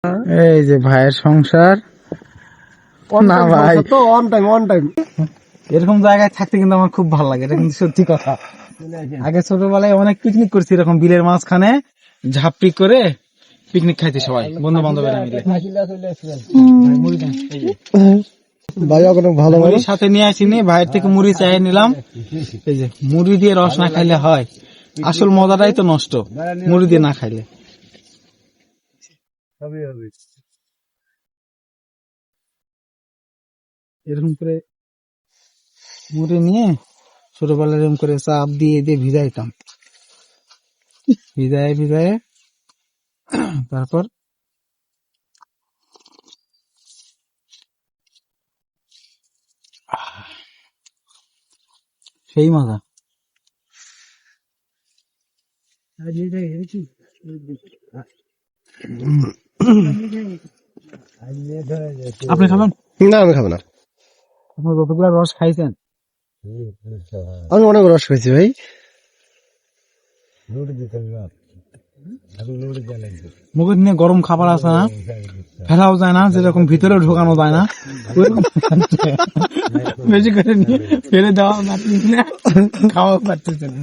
এই যে ভাইয়ের সংসার না ভাই, তো অন টাইম এরকম জায়গায় থাকতে কিন্তু আমার খুব ভালো লাগে, এটা কিন্তু সত্যি কথা। আগে ছোটবেলায় অনেক পিকনিক করছি এরকম বিলের মাঝখানে ঝাপটি করে পিকনিক খাইতে সবাই বন্ধু বান্ধবেরা মিলে। ভাই অনেক ভালো মুড়ির সাথে নিয়ে আসিনি, ভাইয়ের থেকে মুড়ি চাইয়ে নিলাম। এই যে মুড়ি দিয়ে রস না খাইলে হয়, আসল মজাটাই তো নষ্ট মুড়ি দিয়ে না খাইলে। এরকম করে মুড়ি নিয়ে ছোটবেলায় এরকম করে চাপ দিয়ে দিয়ে ভিজাইতাম, ভিজায়ে তারপর সেই মজা। আপনি খাবেন? না আমি খাবো না, আপনি যতগুলো রস খাইছেন? আমি অনেক রস খাইছি ভাই। মুখে নিয়ে গরম খাবার আছে না, ফেলাও যায় না, যেরকম ভিতরে ঢোকানো যায় না, বেশি করে নিয়ে ফেলে দেওয়া খাওয়া পারতেছে না।